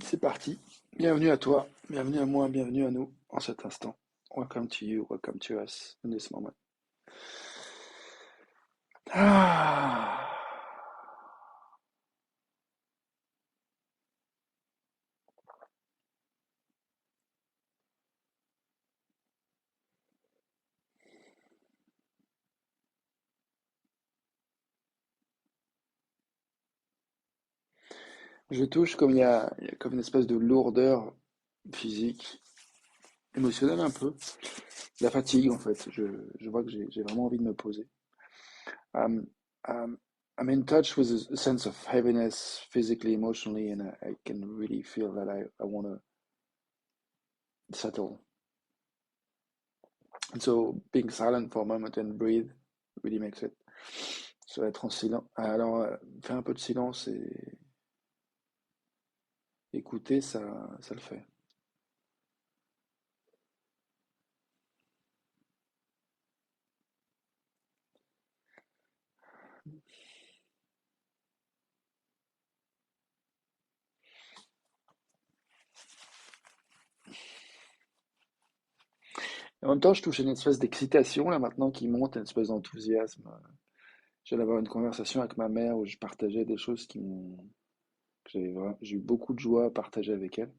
C'est parti. Bienvenue à toi, bienvenue à moi, bienvenue à nous en cet instant. Welcome to you, welcome to us in this moment. Ah. Je touche comme il y a comme une espèce de lourdeur physique, émotionnelle un peu, la fatigue en fait. Je vois que j'ai vraiment envie de me poser. Um, um, I'm in touch with a sense of heaviness physically, emotionally, and I can really feel that I want to settle. And so being silent for a moment and breathe really makes it. Ça va être en silence. Alors, faire un peu de silence et écouter, ça le fait. En même temps, je touche une espèce d'excitation là maintenant qui monte, une espèce d'enthousiasme. Je viens d'avoir une conversation avec ma mère où je partageais des choses j'ai eu beaucoup de joie à partager avec elle.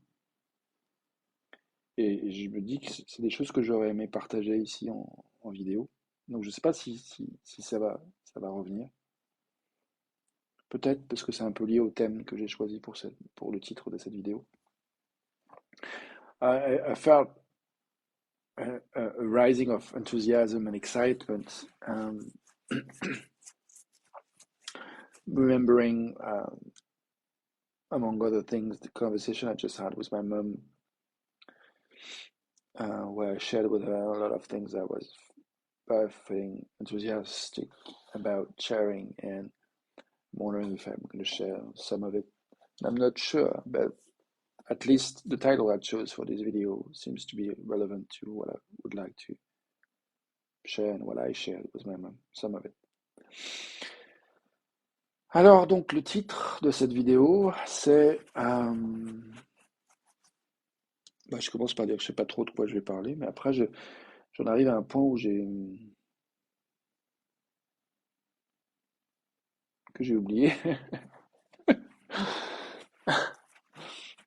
Et je me dis que c'est des choses que j'aurais aimé partager ici en vidéo. Donc je sais pas si ça va revenir. Peut-être parce que c'est un peu lié au thème que j'ai choisi pour le titre de cette vidéo. I felt a rising of enthusiasm and excitement, remembering, among other things, the conversation I just had with my mum, where I shared with her a lot of things I was feeling enthusiastic about sharing, and I'm wondering if I'm going to share some of it. I'm not sure, but at least the title I chose for this video seems to be relevant to what I would like to share and what I shared with my mom, some of it. Alors donc le titre de cette vidéo c'est je commence par dire que je sais pas trop de quoi je vais parler, mais après j'en arrive à un point où j'ai oublié.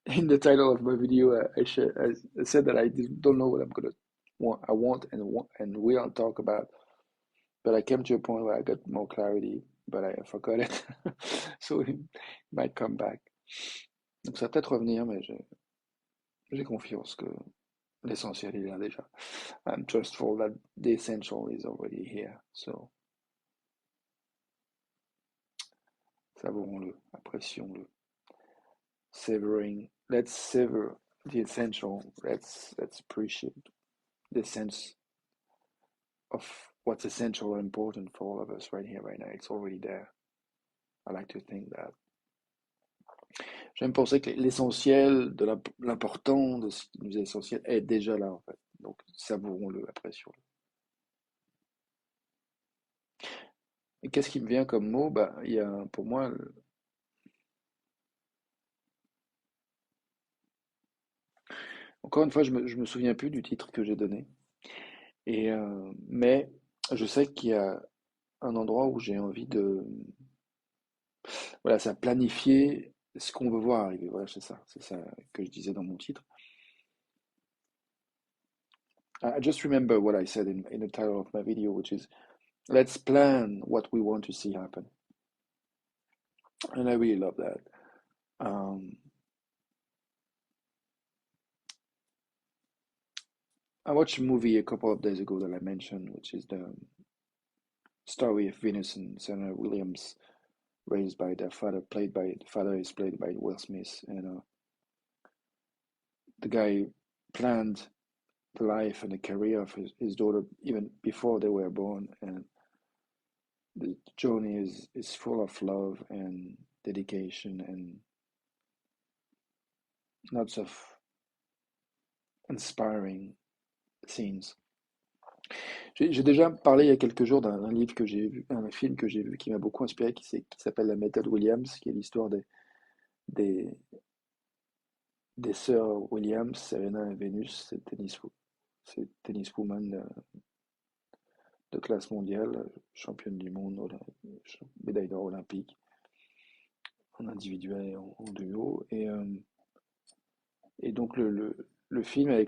In the title of my video, I said that don't know what I want and will talk about, but I came to a point where I got more clarity, but I forgot it, so it might come back. Donc ça va peut-être revenir, mais j'ai confiance que l'essentiel il est là déjà. I'm trustful that the essential is already here, so savourons-le, apprécions-le. Savoring, let's savor the essential. Let's appreciate the sense of what's essential and important for all of us right here, right now. It's already there. I like to think that. J'aime penser que l'essentiel de l'important de ce qui nous est essentiel est déjà là en fait. Donc savourons-le, apprécions-le. Et qu'est-ce qui me vient comme mot? Il y a pour moi, encore une fois, je me souviens plus du titre que j'ai donné. Mais je sais qu'il y a un endroit où j'ai envie voilà, ça planifier ce qu'on veut voir arriver. Voilà, c'est ça que je disais dans mon titre. I just remember what I said in the title of my video, which is let's plan what we want to see happen. And I really love that. Um, I watched a movie a couple of days ago that I mentioned, which is the story of Venus and Serena Williams, raised by their father, the father is played by Will Smith, and the guy planned the life and the career of his daughter even before they were born, and the journey is full of love and dedication and lots of inspiring scenes. J'ai déjà parlé il y a quelques jours d'un livre que j'ai vu, un film que j'ai vu qui m'a beaucoup inspiré, qui s'appelle La méthode Williams, qui est l'histoire des, des sœurs Williams, Serena et Venus, c'est tenniswoman de classe mondiale, championne du monde, médaille d'or olympique, en individuel et en duo. Et donc le film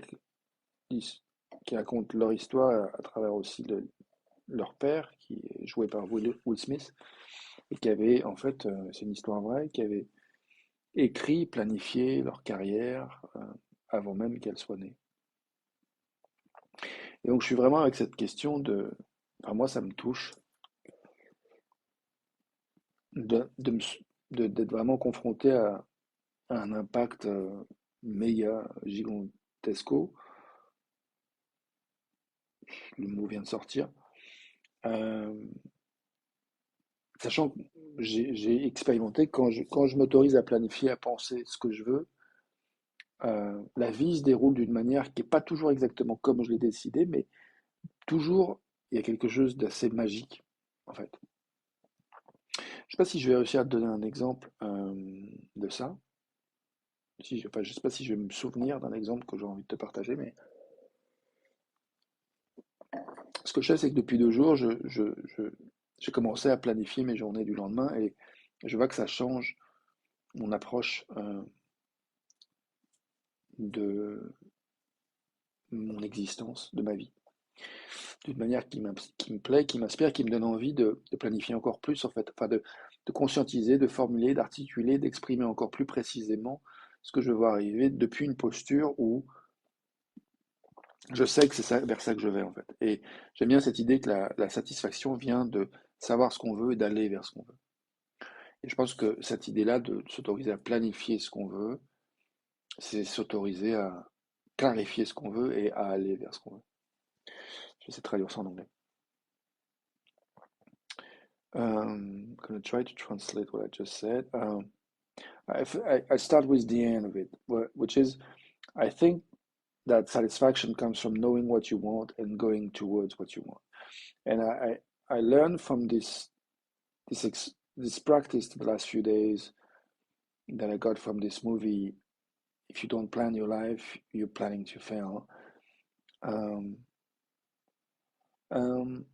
qui raconte leur histoire à travers aussi leur père, qui est joué par Will Smith, et qui avait, en fait, c'est une histoire vraie, qui avait écrit, planifié leur carrière avant même qu'elle soit née. Et donc je suis vraiment avec cette question enfin moi ça me touche, de, de me s- d'être vraiment confronté à un impact méga gigantesco, le mot vient de sortir, euh, sachant que j'ai expérimenté quand je m'autorise à planifier, à penser ce que je veux, la vie se déroule d'une manière qui n'est pas toujours exactement comme je l'ai décidé, mais toujours il y a quelque chose d'assez magique, en fait. Je sais pas si je vais réussir à te donner un exemple de ça. Enfin, je sais pas si je vais me souvenir d'un exemple que j'ai envie de te partager, mais ce que je sais, c'est que depuis 2 jours, j'ai commencé à planifier mes journées du lendemain et je vois que ça change mon approche de mon existence, de ma vie, d'une manière qui me plaît, qui m'inspire, qui me donne envie de planifier encore plus, en fait, enfin de conscientiser, de formuler, d'articuler, d'exprimer encore plus précisément ce que je veux voir arriver depuis une posture où je sais que c'est ça, vers ça que je vais, en fait. Et j'aime bien cette idée que la satisfaction vient de savoir ce qu'on veut et d'aller vers ce qu'on veut. Et je pense que cette idée-là de s'autoriser à planifier ce qu'on veut, c'est s'autoriser à clarifier ce qu'on veut et à aller vers ce qu'on veut. J'essaie de traduire ça en anglais. I'm going to try to translate what I just said. I start with the end of it, which is I think that satisfaction comes from knowing what you want and going towards what you want. And I learned from this practice the last few days that I got from this movie. If you don't plan your life, you're planning to fail. Um, um,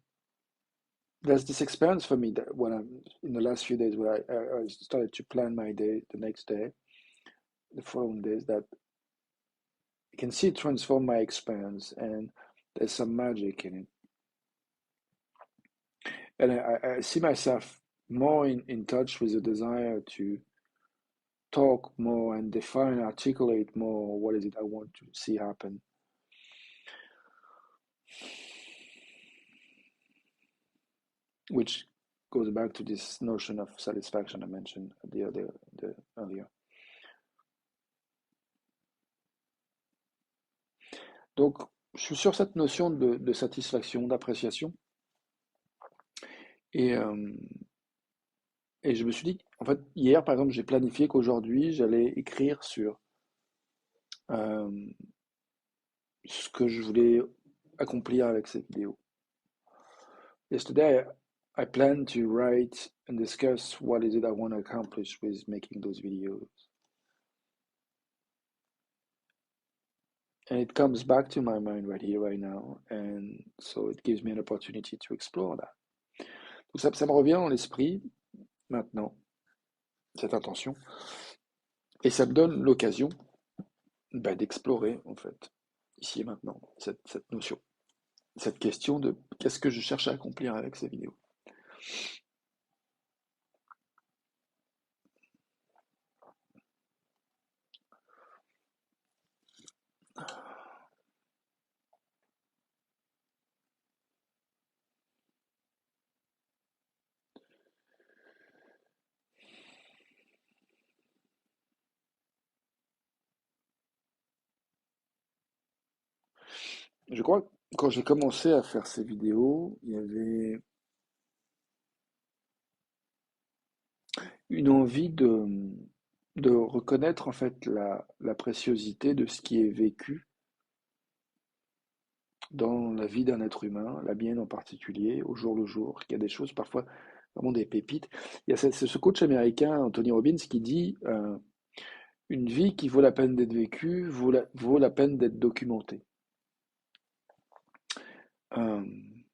there's this experience for me that when I'm in the last few days where I started to plan my day the next day, the following days, that I can see it transform my experience, and there's some magic in it. And I see myself more in touch with the desire to talk more and define, articulate more what is it I want to see happen. Which goes back to this notion of satisfaction I mentioned earlier. Donc, je suis sur cette notion de satisfaction, d'appréciation, et, euh, et je me suis dit, en fait, hier, par exemple, j'ai planifié qu'aujourd'hui, j'allais écrire sur euh, ce que je voulais accomplir avec cette vidéo. Yesterday, I planned to write and discuss what is it I want to accomplish with making those videos. And it comes back to my mind right here, right now, and so it gives me an opportunity to explore that. Donc ça me revient dans l'esprit maintenant, cette intention, et ça me donne l'occasion d'explorer, en fait, ici et maintenant, cette notion, cette question de qu'est-ce que je cherche à accomplir avec ces vidéos. Je crois que quand j'ai commencé à faire ces vidéos, il y avait une envie de reconnaître en fait la préciosité de ce qui est vécu dans la vie d'un être humain, la mienne en particulier, au jour le jour, qu'il y a des choses parfois vraiment des pépites. Il y a ce coach américain, Anthony Robbins, qui dit Une vie qui vaut la peine d'être vécue, vaut la peine d'être documentée. Um,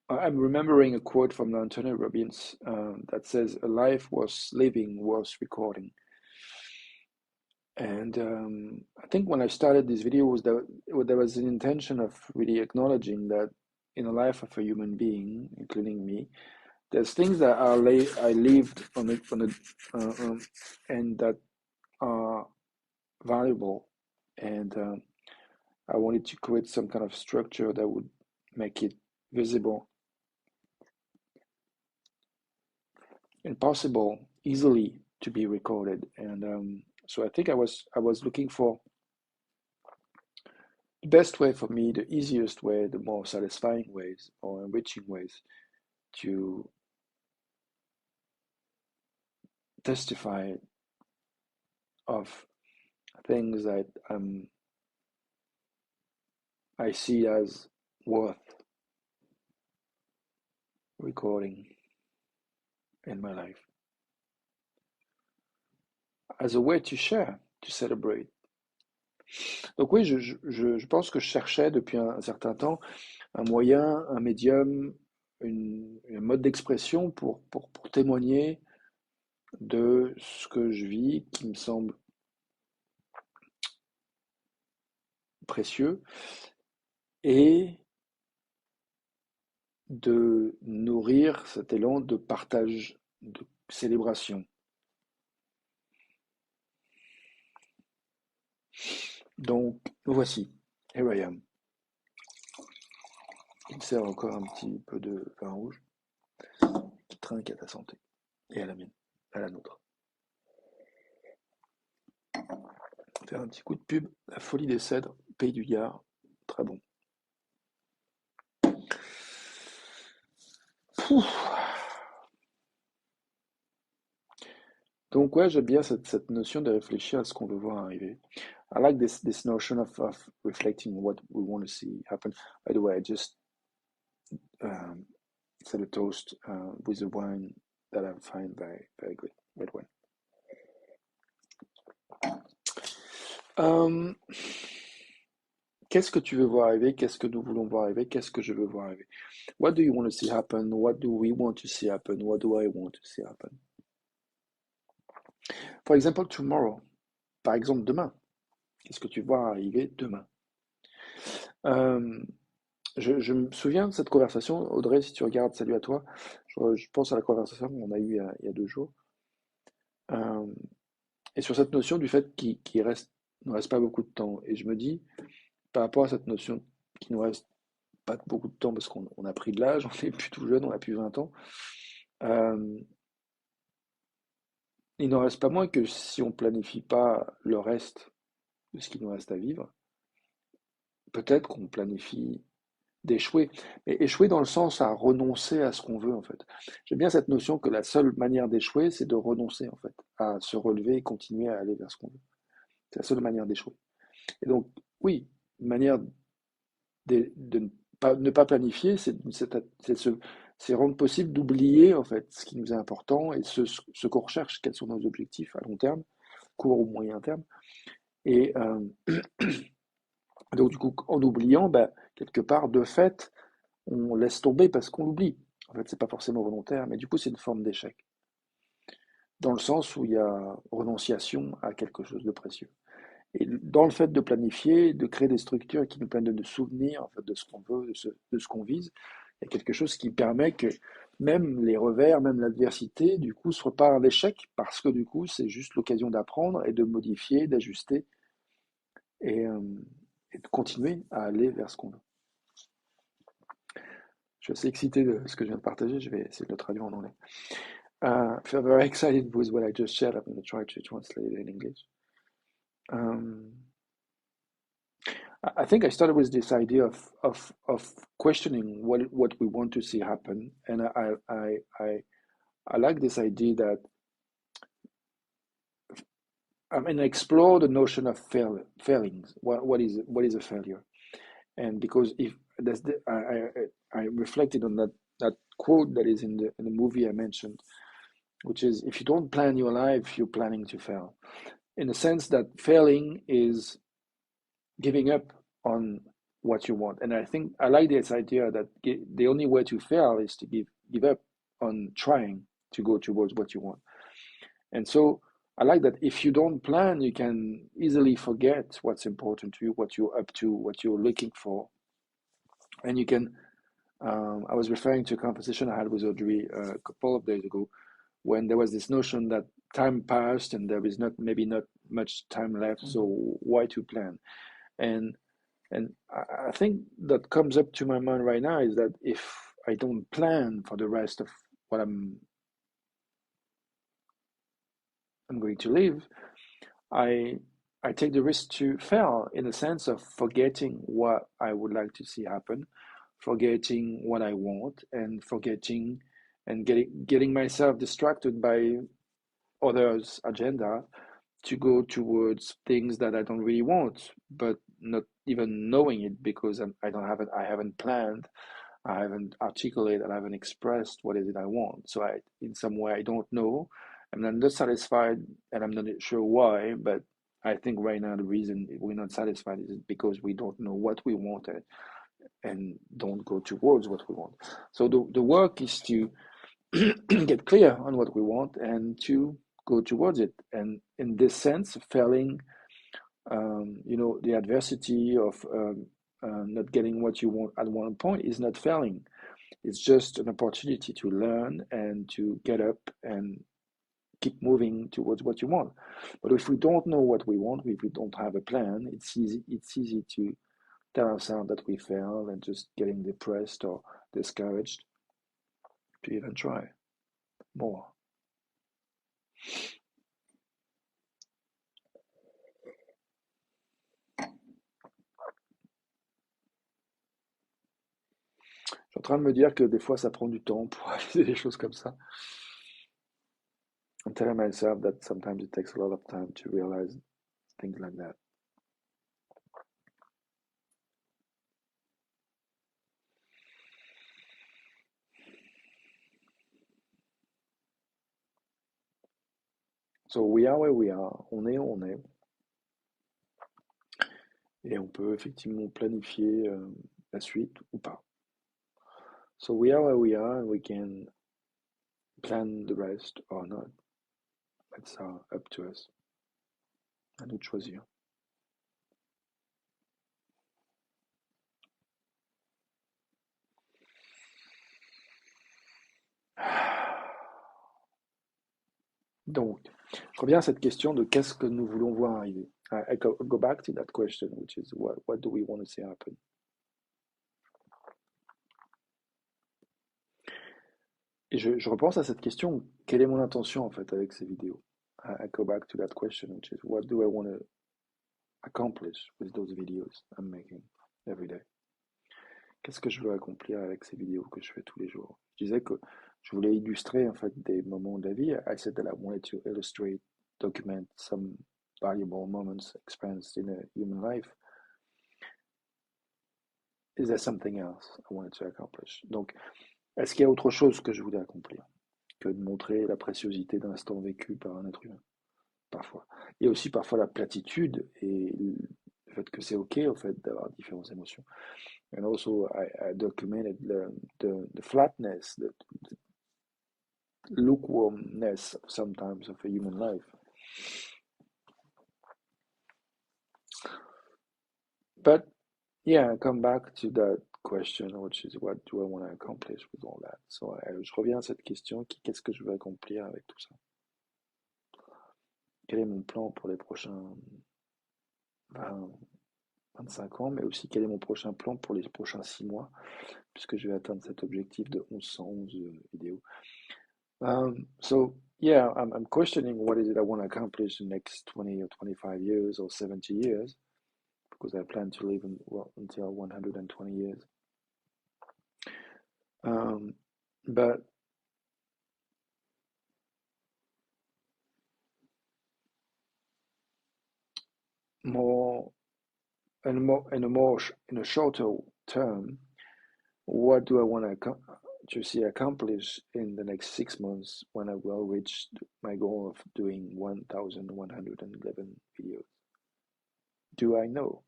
I'm remembering a quote from Anthony Robbins that says, "A life worth living, worth recording." And I think when I started this video, there was an intention of really acknowledging that in the life of a human being, including me, there's things that I lived and that are valuable, and I wanted to create some kind of structure that would make it visible and possible easily to be recorded. And so I think I was looking for the best way for me, the easiest way, the more satisfying ways or enriching ways to testify of things that I see as worth recording in my life, as a way to share, to celebrate. Donc oui, je pense que je cherchais depuis un certain temps un moyen, un médium, un mode d'expression pour témoigner de ce que je vis, qui me semble précieux, et de nourrir cet élan de partage, de célébration. Donc, voici, here I am. Il me sert encore un petit peu de vin rouge qui trinque à ta santé et à la mienne, à la nôtre. Faire un petit coup de pub, la folie des cèdres, pays du Gard, très bon. Pouf. Donc ouais, j'aime bien cette notion de réfléchir à ce qu'on veut voir arriver. I like this notion of reflecting what we want to see happen. By the way, I just said a toast with a wine that I find very, very good, red wine. Qu'est-ce que tu veux voir arriver? Qu'est-ce que nous voulons voir arriver? Qu'est-ce que je veux voir arriver? What do you want to see happen? What do we want to see happen? What do I want to see happen? For example, tomorrow. Par exemple, demain. Qu'est-ce que tu vois arriver demain? Je me souviens de cette conversation, Audrey, si tu regardes, salut à toi. Je pense à la conversation qu'on a eue il y a 2 jours. Et sur cette notion du fait qu'il ne reste pas beaucoup de temps. Et je me dis, par rapport à cette notion qu'il ne nous reste pas beaucoup de temps parce qu'on a pris de l'âge, on n'est plus tout jeune, on a plus 20 ans, il n'en reste pas moins que si on planifie pas le reste de ce qu'il nous reste à vivre, peut-être qu'on planifie d'échouer. Mais échouer dans le sens à renoncer à ce qu'on veut, en fait. J'aime bien cette notion que la seule manière d'échouer, c'est de renoncer, en fait, à se relever et continuer à aller vers ce qu'on veut. C'est la seule manière d'échouer. Et donc, oui, une manière de ne pas planifier, c'est rendre possible d'oublier, en fait, ce qui nous est important et ce qu'on recherche, quels sont nos objectifs à long terme, court ou moyen terme. Et donc, du coup, en oubliant, ben, quelque part, de fait, on laisse tomber parce qu'on l'oublie. En fait, c'est pas forcément volontaire, mais du coup, c'est une forme d'échec. Dans le sens où il y a renonciation à quelque chose de précieux. Et dans le fait de planifier, de créer des structures qui nous permettent de nous souvenir en fait, de ce qu'on veut, de ce qu'on vise, il y a quelque chose qui permet que même les revers, même l'adversité, du coup, ne soit pas un échec, parce que du coup, c'est juste l'occasion d'apprendre et de modifier, d'ajuster et de continuer à aller vers ce qu'on veut. Je suis assez excité de ce que je viens de partager, je vais essayer de le traduire en anglais. I feel very excited with what I just shared. I'm going to try to translate it in English. I think I started with this idea of questioning what we want to see happen, and I like this idea that I mean explore the notion of failings. What is a failure? And because if that's I reflected on that quote that is in the movie I mentioned which is if you don't plan your life, you're planning to fail. In the sense that failing is giving up on what you want. And I think I like this idea that the only way to fail is to give up on trying to go towards what you want. And so I like that if you don't plan, you can easily forget what's important to you, what you're up to, what you're looking for. And you can, I was referring to a conversation I had with Audrey a couple of days ago when there was this notion that time passed and there is maybe not much time left, so why to plan? And I think that comes up to my mind right now is that if I don't plan for the rest of what I'm going to live, I take the risk to fail in the sense of forgetting what I would like to see happen, forgetting what I want, and forgetting and getting myself distracted by others' agenda to go towards things that I don't really want, but not even knowing it because I haven't planned, I haven't articulated, I haven't expressed what is it I want. So in some way, I don't know, and I'm not satisfied, and I'm not sure why. But I think right now the reason we're not satisfied is because we don't know what we wanted and don't go towards what we want. So the work is to get clear on what we want and to go towards it. And in this sense, failing, the adversity of not getting what you want at one point is not failing. It's just an opportunity to learn and to get up and keep moving towards what you want. But if we don't know what we want, if we don't have a plan, it's easy to tell ourselves that we fail and just getting depressed or discouraged to even try more. Je suis en train de me dire que des fois ça prend du temps pour réaliser des choses comme ça. I'm telling myself that sometimes it takes a lot of time to realize things like that. So we are where we are, on est où on est. Et on peut effectivement planifier la suite ou pas. So we are where we are and we can plan the rest or not. It's up to us. À nous de choisir. Donc, je reviens à cette question de qu'est-ce que nous voulons voir arriver. I go back to that question, which is what do we want to see happen? Et je repense à cette question, quelle est mon intention en fait avec ces vidéos? I go back to that question, which is what do I want to accomplish with those videos I'm making every day? Qu'est-ce que je veux accomplir avec ces vidéos que je fais tous les jours? Je disais que je voulais illustrer en fait des moments de la vie. I said that I wanted to illustrate, document some valuable moments experienced in a human life. Is there something else I wanted to accomplish? Donc, est-ce qu'il y a autre chose que je voulais accomplir que de montrer la préciosité d'un instant vécu par un être humain? Parfois. Il y a aussi parfois la platitude et le fait que c'est OK, en fait, d'avoir différentes émotions. And also, I documented the flatness, the lukewarmness sometimes of a human life. But yeah, I come back to that question, which is what do I want to accomplish with all that? So je reviens à cette question, qu'est-ce que je veux accomplir avec tout ça? Quel est mon plan pour les prochains 20, 25 ans, mais aussi quel est mon prochain plan pour les prochains 6 mois, puisque je vais atteindre cet objectif de 1111 vidéos. So yeah, I'm questioning what is it I want to accomplish in the next 20 or 25 years or 70 years, because I plan to live until 120 years. But in a shorter term, what do I want to to see accomplished in the next 6 months when I will reach my goal of doing 1,111 videos? Do I know?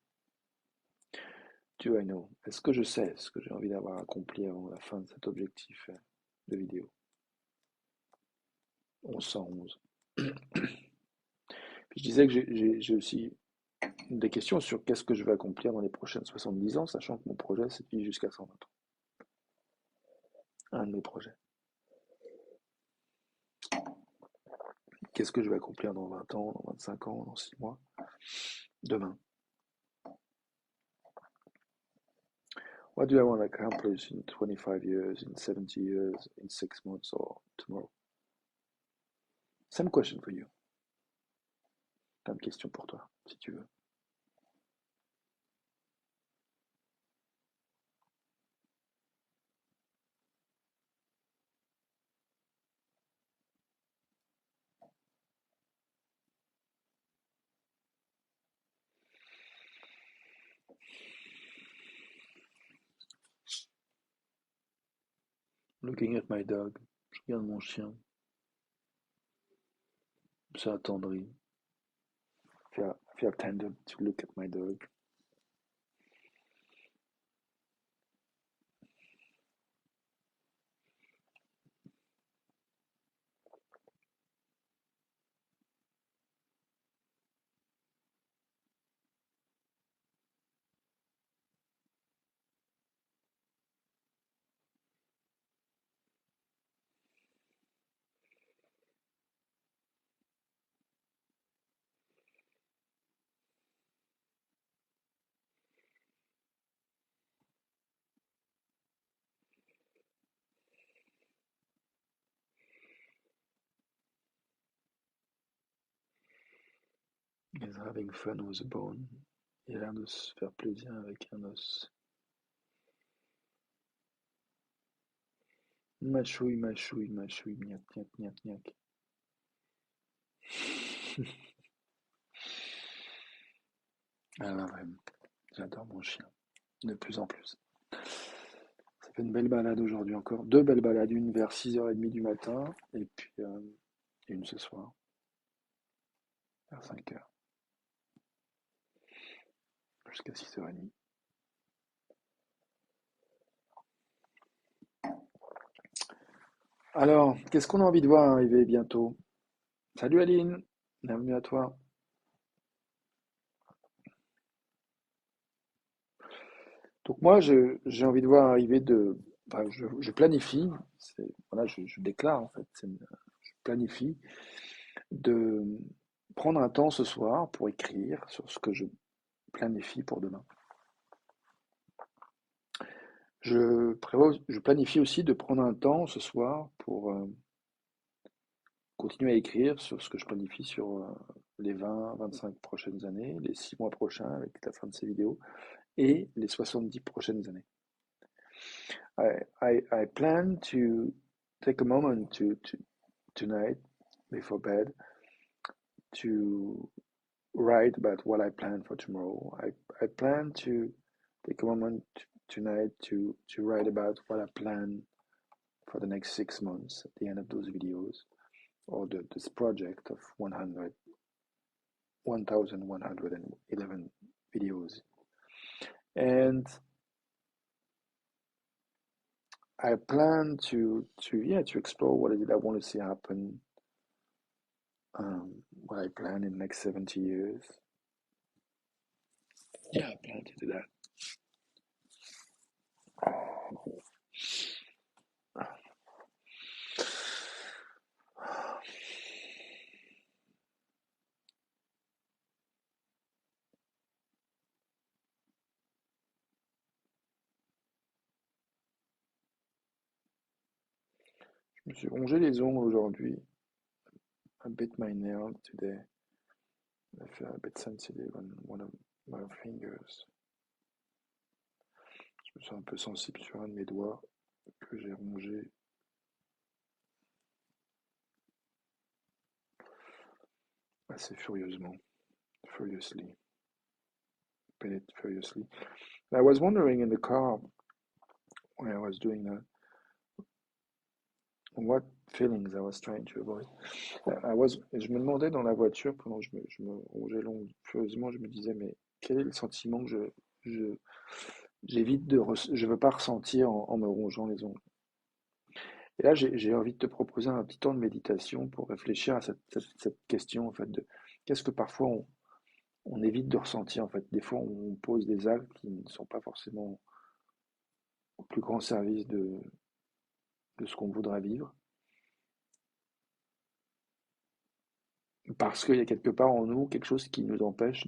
Do I know? Est-ce que je sais ce que j'ai envie d'avoir accompli avant la fin de cet objectif de vidéo? 1111. Puis je disais que j'ai aussi des questions sur qu'est-ce que je vais accomplir dans les prochaines 70 ans, sachant que mon projet, c'est de vivre jusqu'à 120 ans. Un de mes projets. Qu'est-ce que je vais accomplir dans 20 ans, dans 25 ans, dans 6 mois? Demain. What do I want to accomplish in 25 years, in 70 years, in 6 months, or tomorrow? Same question for you. Plein de questions pour toi, si tu veux. Looking at my dog. Je regarde mon chien. C'est attendri. Feel tender to look at my dog. He's having fun with a bone. Il a l'air de se faire plaisir avec un os. Machouille, machouille, machouille, miac, miac, miac, miac. Alors, j'adore mon chien, de plus en plus. Ça fait une belle balade aujourd'hui encore. 2 belles balades, une vers 6h30 du matin et puis une ce soir, vers 5h, jusqu'à 6h30. Alors, qu'est-ce qu'on a envie de voir arriver bientôt? Salut Aline, bienvenue à toi. Donc moi, j'ai envie de voir arriver enfin, je planifie, voilà, je déclare en fait, je planifie de prendre un temps ce soir pour écrire sur ce que je planifie pour demain. Je planifie aussi de prendre un temps ce soir pour continuer à écrire sur ce que je planifie sur les 20-25 prochaines années, les 6 mois prochains avec la fin de ces vidéos et les 70 prochaines années. I plan to take a moment tonight before bed to write about what I plan for tomorrow. I plan to take a moment tonight to write about what I plan for the next 6 months at the end of those videos, or this project of 1,111 videos. And I plan to explore what it is I want to see happen, what I plan in the next 70 years. Yeah, I plan to do that. Je me suis rongé les ongles aujourd'hui. I bit my nail today. I feel a bit sensitive on one of my fingers. Je me sens un peu sensible sur un de mes doigts que j'ai rongé. Assez furieusement. Furiously. Bit it furiously. I was wondering in the car when I was doing that, what feelings I was trying to avoid. Je me demandais dans la voiture pendant que je me rongeais furieusement, je me disais, mais quel est le sentiment que je, j'évite je veux pas ressentir en me rongeant les ongles. Et là, j'ai envie de te proposer un petit temps de méditation pour réfléchir à cette question, en fait, de qu'est-ce que parfois on évite de ressentir, en fait. Des fois, on pose des actes qui ne sont pas forcément au plus grand service de ce qu'on voudrait vivre, parce qu'il y a quelque part en nous quelque chose qui nous empêche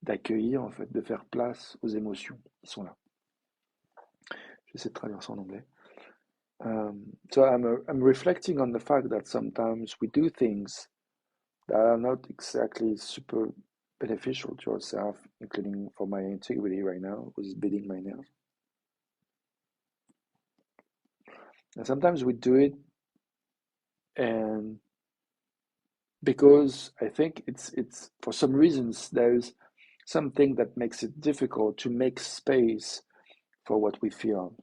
d'accueillir, en fait, de faire place aux émotions qui sont là. J'essaie de traduire ça en anglais. So I'm reflecting on the fact that sometimes we do things that are not exactly super beneficial to yourself, including for my integrity right now, which is biting my nails. And sometimes we do it, and because I think it's for some reasons there's something that makes it difficult to make space for what we feel.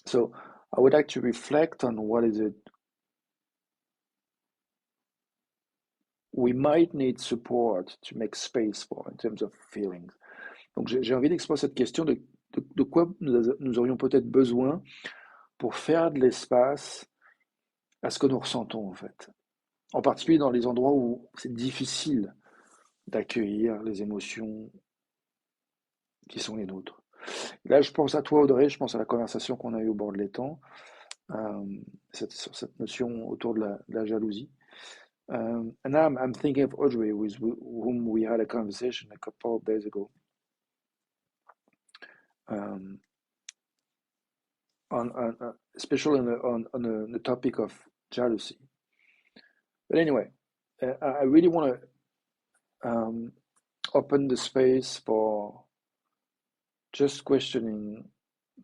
So I would like to reflect on what is it we might need support to make space for in terms of feelings. Donc j'ai envie d'explorer cette question de quoi nous aurions peut-être besoin pour faire de l'espace à ce que nous ressentons en fait. En particulier dans les endroits où c'est difficile d'accueillir les émotions qui sont les nôtres. Là, je pense à toi, Audrey, je pense à la conversation qu'on a eue au bord de l'étang, sur cette notion autour de la jalousie. And now I'm thinking of Audrey, with whom we had a conversation a couple of days ago. Especially on the topic of jealousy. But anyway, I really want to open the space for just questioning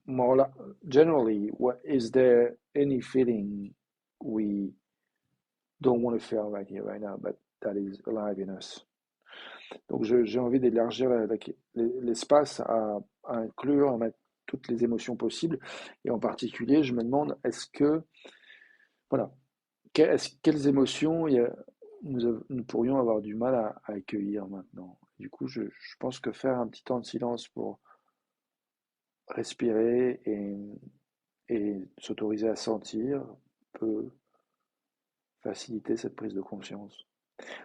more generally, what is there any feeling we don't want to feel right here, right now, but that is alive in us. Donc j'ai envie d'élargir l'espace à inclure, à mettre toutes les émotions possibles. Et en particulier, je me demande, voilà, quelles émotions nous pourrions avoir du mal à accueillir maintenant. Du coup, je pense que faire un petit temps de silence pour respirer et s'autoriser à sentir peut faciliter cette prise de conscience.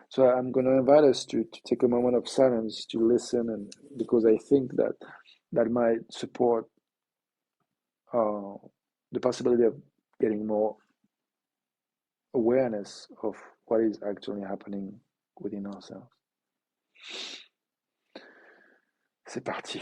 So I'm going to invite us to take a moment of silence to listen, and because I think that might support the possibility of getting more awareness of what is actually happening within ourselves. C'est parti.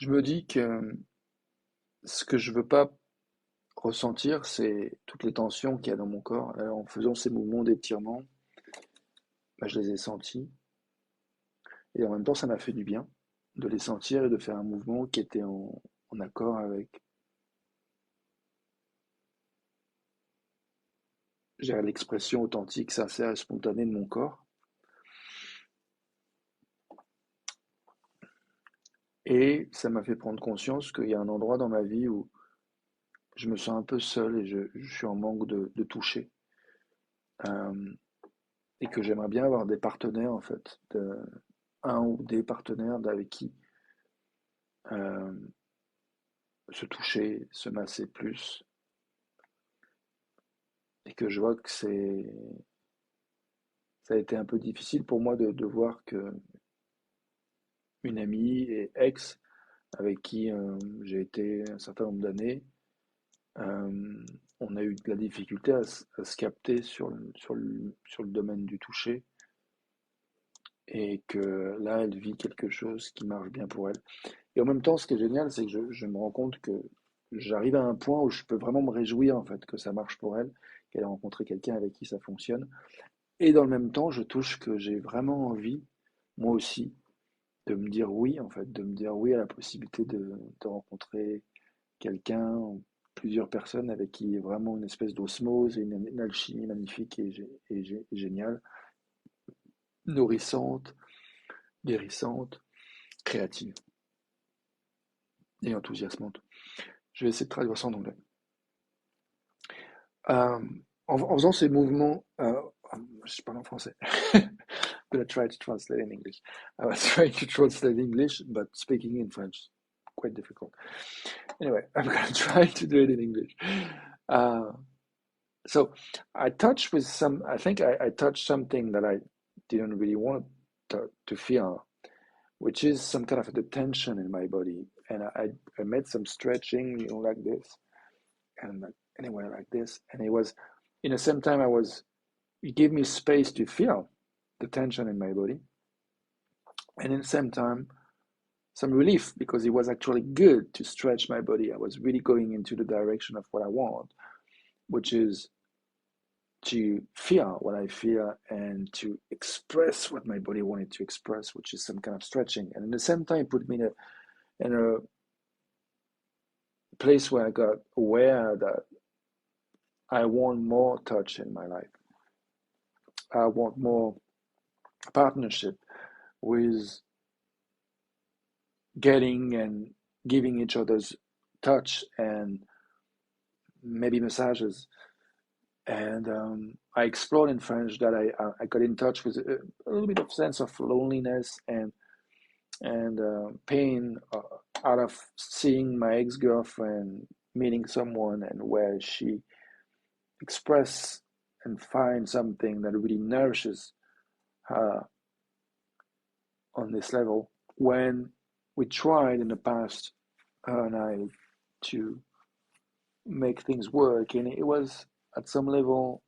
Je me dis que ce que je veux pas ressentir, c'est toutes les tensions qu'il y a dans mon corps. Alors, en faisant ces mouvements d'étirement, bah, je les ai sentis. Et en même temps, ça m'a fait du bien de les sentir et de faire un mouvement qui était en accord avec l'expression authentique, sincère et spontanée de mon corps. Et ça m'a fait prendre conscience qu'il y a un endroit dans ma vie où je me sens un peu seul et je suis en manque de toucher. Euh, et que j'aimerais bien avoir des partenaires, en fait, un ou des partenaires avec qui euh, se toucher, se masser plus. Et que je vois que ça a été un peu difficile pour moi de voir que une amie et ex avec qui j'ai été un certain nombre d'années, euh, on a eu de la difficulté à se capter sur le domaine du toucher et que là, elle vit quelque chose qui marche bien pour elle. Et en même temps, ce qui est génial, c'est que je me rends compte que j'arrive à un point où je peux vraiment me réjouir en fait que ça marche pour elle, qu'elle a rencontré quelqu'un avec qui ça fonctionne. Et dans le même temps, je touche que j'ai vraiment envie, moi aussi, de me dire oui, en fait, de me dire oui à la possibilité de rencontrer quelqu'un, ou plusieurs personnes avec qui il y a vraiment une espèce d'osmose et une alchimie magnifique et géniale, nourrissante, guérissante, créative et enthousiasmante. Je vais essayer de traduire ça en anglais. Euh, en faisant ces mouvements, je parle en français. I'm gonna try to translate in English. I was trying to translate English, but speaking in French, quite difficult. Anyway, I'm gonna try to do it in English. Uh, so I touched with some. I think I touched something that I didn't really want to feel, which is some kind of a tension in my body, and I made some stretching, like this, and like anywhere like this, and it was, in the same time, it gave me space to feel the tension in my body, and in the same time, some relief because it was actually good to stretch my body. I was really going into the direction of what I want, which is to feel what I feel and to express what my body wanted to express, which is some kind of stretching. And at the same time, it put me in a place where I got aware that I want more touch in my life. I want more partnership with getting and giving each other's touch and maybe massages. And I explored in French that I got in touch with a little bit of sense of loneliness and pain out of seeing my ex-girlfriend meeting someone and where she express and find something that really nourishes her on this level when we tried in the past, her and I, to make things work, and it was at some level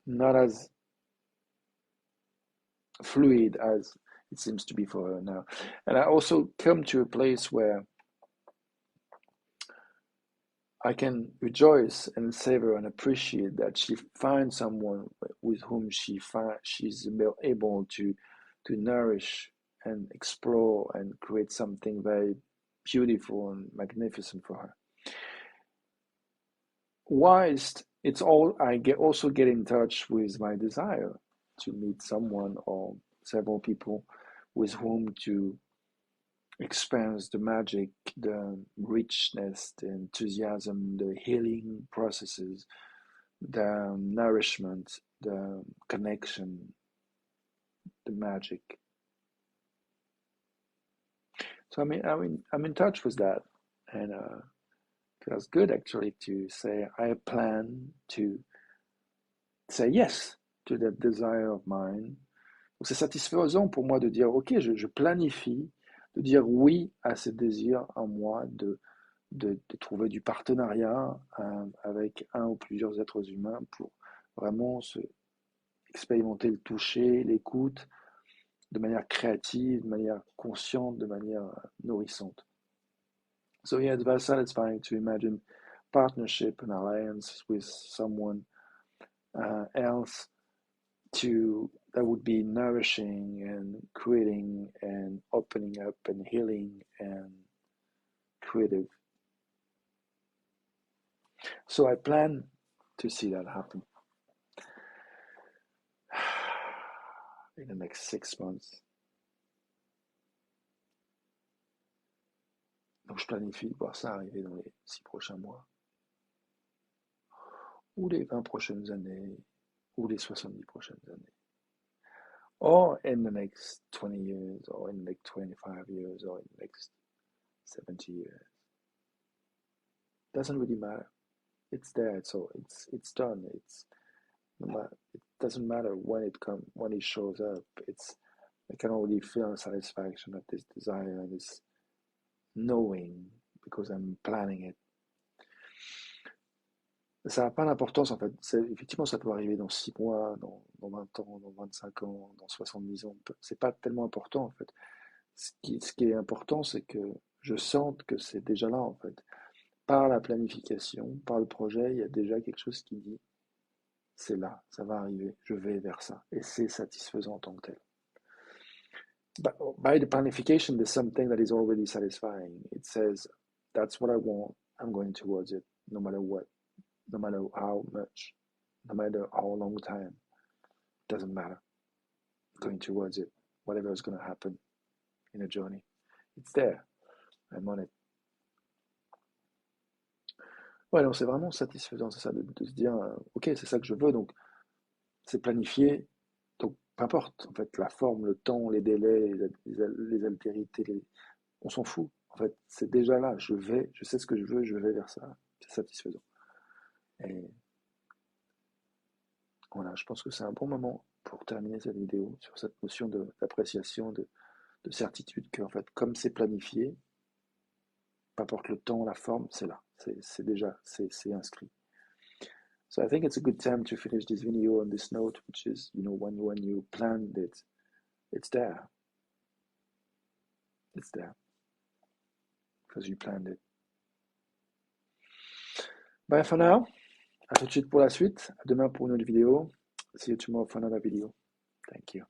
not as fluid as it seems to be for her now. And I also come to a place where I can rejoice and savor and appreciate that she finds someone with whom she's able to nourish and explore and create something very beautiful and magnificent for her. whilst it's all, also get in touch with my desire to meet someone or several people with whom to experience the magic, the richness, the enthusiasm, the healing processes, the nourishment, the connection, the magic. So I'm in touch with that, and feels good actually to say I plan to say yes to that desire of mine. Donc c'est satisfaisant pour moi de dire ok, je planifie de dire oui à ce désir en moi de trouver du partenariat avec un ou plusieurs êtres humains pour vraiment expérimenter le toucher, l'écoute de manière créative, de manière consciente, de manière nourrissante. So yeah, it's very satisfying to imagine partnership and alliance with someone else that would be nourishing and creating and opening up and healing and creative. So I plan to see that happen in the next 6 months. Donc je planifie de voir ça arriver dans les 6 prochains mois, ou les 20 prochaines années, ou les 70 prochaines années. Or in the next 20 years, or in the next 25 years, or in the next 70 years. Doesn't really matter. It's there, so it's done. It doesn't matter when it shows up. I can already feel the satisfaction of this desire, this knowing, because I'm planning it. Ça n'a pas d'importance en fait. Effectivement, ça peut arriver dans 6 mois, dans 20 ans, dans 25 ans, dans 70 ans. C'est pas tellement important en fait. Ce qui est important, c'est que je sente que c'est déjà là en fait. Par la planification, par le projet, il y a déjà quelque chose qui dit c'est là, ça va arriver, je vais vers ça. Et c'est satisfaisant en tant que tel. By the planification, there's something that is already satisfying. It says, that's what I want, I'm going towards it, no matter what, no matter how much, no matter how long time. It doesn't matter. I'm going towards it, whatever is going to happen in a journey. It's there. I'm on it. Ouais, non, c'est vraiment satisfaisant, c'est ça, de se dire, ok, c'est ça que je veux, donc c'est planifié, donc peu importe, en fait, la forme, le temps, les délais, les altérités, on s'en fout, en fait, c'est déjà là, je sais ce que je vais vers ça, c'est satisfaisant. Et voilà, je pense que c'est un bon moment pour terminer cette vidéo sur cette notion d'appréciation, de certitude, que, en fait, comme c'est planifié, peu importe le temps, la forme, c'est là, c'est déjà, c'est inscrit. So I think it's a good time to finish this video on this note, which is, when you planned it, it's there. It's there. Because you planned it. Bye for now. À tout de suite pour la suite. À demain pour une autre vidéo. See you tomorrow for another video. Thank you.